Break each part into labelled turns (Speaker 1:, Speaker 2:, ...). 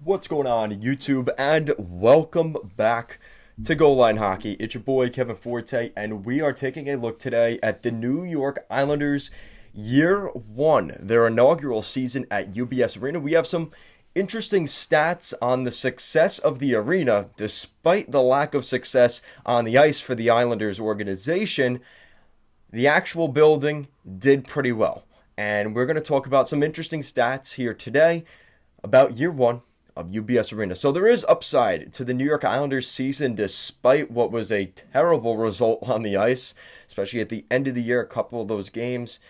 Speaker 1: What's going on, YouTube, and welcome back to Goal Line Hockey. It's your boy Kevin Forte, and we are taking a look today at the New York Islanders Year 1, their inaugural season at UBS Arena. We have some interesting stats on the success of the arena, despite the lack of success on the ice for the Islanders organization. The actual building did pretty well, and we're going to talk about some interesting stats here today about Year 1 of UBS Arena. So there is upside to the New York Islanders season despite what was a terrible result on the ice, especially at the end of the year, a couple of those games.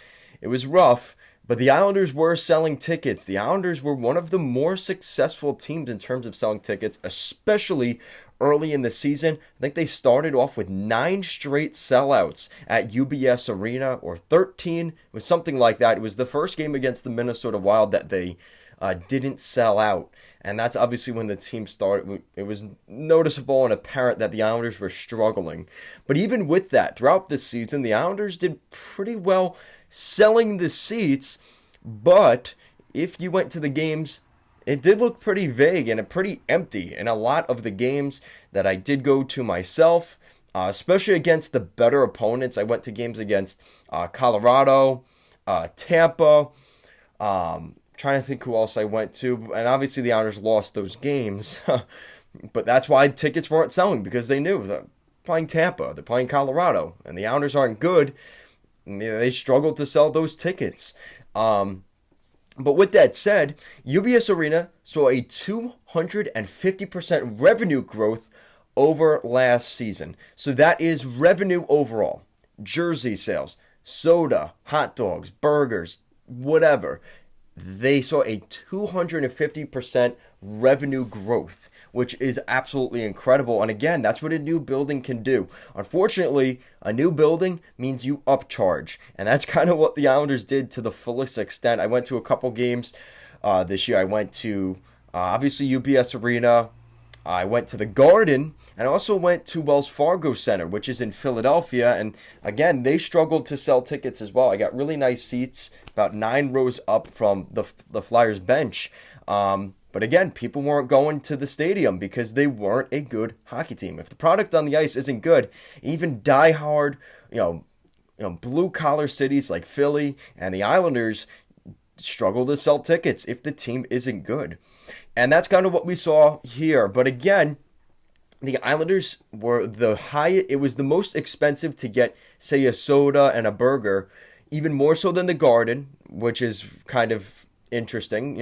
Speaker 1: It was rough, but the Islanders were selling tickets. The Islanders were one of the more successful teams in terms of selling tickets, especially early in the season. I think they started off with 9 straight sellouts at UBS Arena, or 13. It was something like that. It was the first game against the Minnesota Wild that they didn't sell out. And that's obviously when the team started. It was noticeable and apparent that the Islanders were struggling. But even with that, throughout this season, the Islanders did pretty well selling the seats. But if you went to the games, it did look pretty vague and pretty empty in a lot of the games that I did go to myself, especially against the better opponents. I went to games against Colorado, Tampa, trying to think who else I went to, and obviously the Islanders lost those games, but that's why tickets weren't selling, because they knew they're playing Tampa, they're playing Colorado, and the Islanders aren't good. They struggled to sell those tickets. But with that said, UBS Arena saw a 250% revenue growth over last season. So that is revenue overall. Jersey sales, soda, hot dogs, burgers, whatever. They saw a 250% revenue growth, which is absolutely incredible. And again, that's what a new building can do. Unfortunately, a new building means you upcharge. And that's kind of what the Islanders did to the fullest extent. I went to a couple games this year. I went to, obviously, UBS Arena. I went to the Garden, and I also went to Wells Fargo Center, which is in Philadelphia. And again, they struggled to sell tickets as well. I got really nice seats, about 9 rows up from the Flyers bench. But again, people weren't going to the stadium because they weren't a good hockey team. If the product on the ice isn't good, even diehard, blue collar cities like Philly and the Islanders struggle to sell tickets if the team isn't good. And that's kind of what we saw here. But again, the Islanders were it was the most expensive to get, say, a soda and a burger, even more so than the Garden, which is kind of interesting.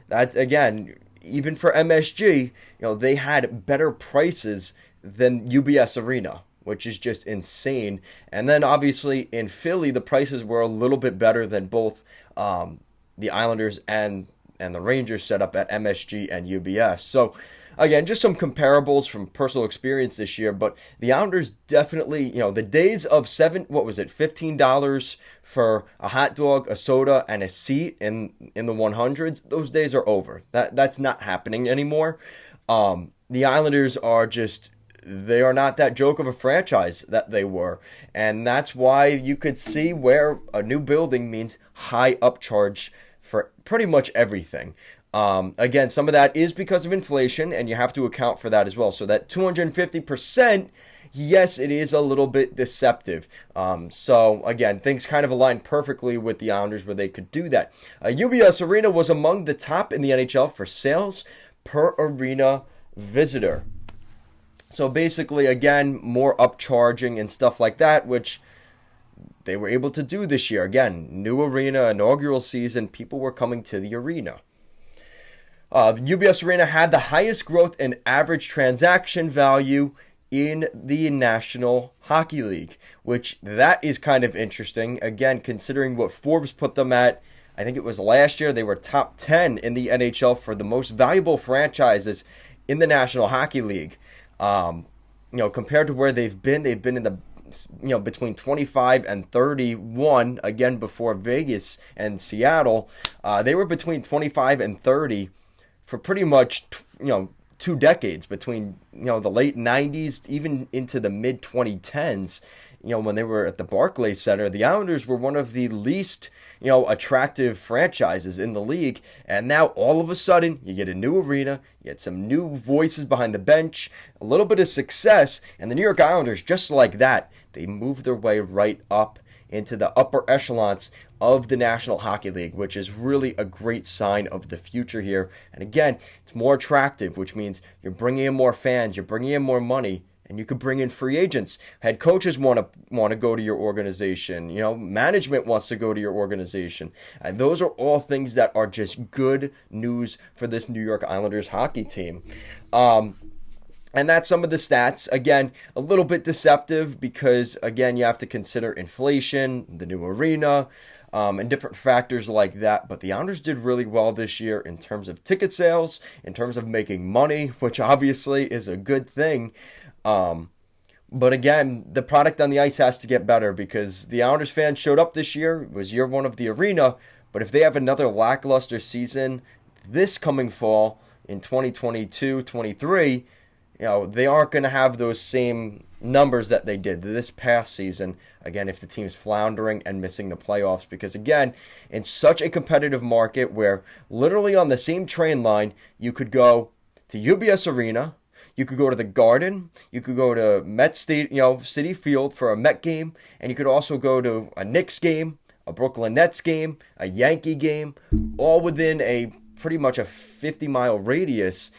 Speaker 1: That, again, even for MSG, they had better prices than UBS Arena, which is just insane. And then obviously in Philly, the prices were a little bit better than both the Islanders and the Rangers set up at MSG and UBS. So again, just some comparables from personal experience this year, but the Islanders definitely, the days of $15 for a hot dog, a soda, and a seat in the 100s, those days are over. That's not happening anymore. The Islanders they are not that joke of a franchise that they were. And that's why you could see where a new building means high upcharge for pretty much everything. Again, some of that is because of inflation, and you have to account for that as well. So that 250%, yes, it is a little bit deceptive. So again, things kind of align perfectly with the Islanders where they could do that. UBS Arena was among the top in the NHL for sales per arena visitor. So basically, again, more upcharging and stuff like that, which they were able to do this year. Again, new arena, inaugural season, people were coming to the arena. UBS Arena had the highest growth in average transaction value in the National Hockey League, which that is kind of interesting. Again, considering what Forbes put them at, I think it was last year, they were top 10 in the NHL for the most valuable franchises in the National Hockey League. Compared to where they've been in the between 25 and 31, again, before Vegas and Seattle, they were between 25 and 30 for pretty much, 2 decades, between, the late 90s, even into the mid 2010s. when they were at the Barclays Center, the Islanders were one of the least, attractive franchises in the league. And now all of a sudden, you get a new arena, you get some new voices behind the bench, a little bit of success, and the New York Islanders, just like that, they move their way right up into the upper echelons of the National Hockey League, which is really a great sign of the future here. And again, it's more attractive, which means you're bringing in more fans, you're bringing in more money, and you could bring in free agents. Head coaches want to go to your organization. Management wants to go to your organization. And those are all things that are just good news for this New York Islanders hockey team. And that's some of the stats. Again, a little bit deceptive because, again, you have to consider inflation, the new arena, and different factors like that. But the Islanders did really well this year in terms of ticket sales, in terms of making money, which obviously is a good thing. But again, the product on the ice has to get better because the Islanders fans showed up this year. It was year one of the arena. But if they have another lackluster season this coming fall in 2022-23, they aren't going to have those same numbers that they did this past season, again, if the team's floundering and missing the playoffs. Because, again, in such a competitive market where literally on the same train line, you could go to UBS Arena, you could go to the Garden, you could go to Met State, Citi Field for a Met game, and you could also go to a Knicks game, a Brooklyn Nets game, a Yankee game, all within a pretty much a 50-mile radius.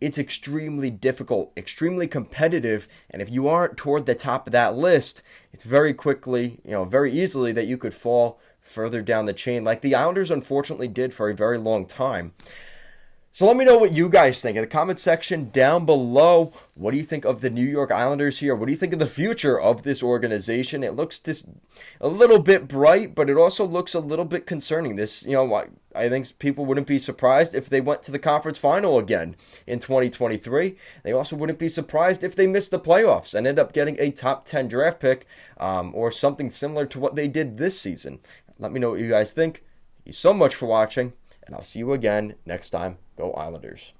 Speaker 1: It's extremely difficult, extremely competitive, and if you aren't toward the top of that list, it's very quickly, very easily that you could fall further down the chain, like the Islanders unfortunately did for a very long time. So let me know what you guys think in the comment section down below. What do you think of the New York Islanders here? What do you think of the future of this organization? It looks just a little bit bright, but it also looks a little bit concerning. This, I think people wouldn't be surprised if they went to the conference final again in 2023. They also wouldn't be surprised if they missed the playoffs and end up getting a top 10 draft pick or something similar to what they did this season. Let me know what you guys think. Thank you so much for watching, and I'll see you again next time. Go Islanders.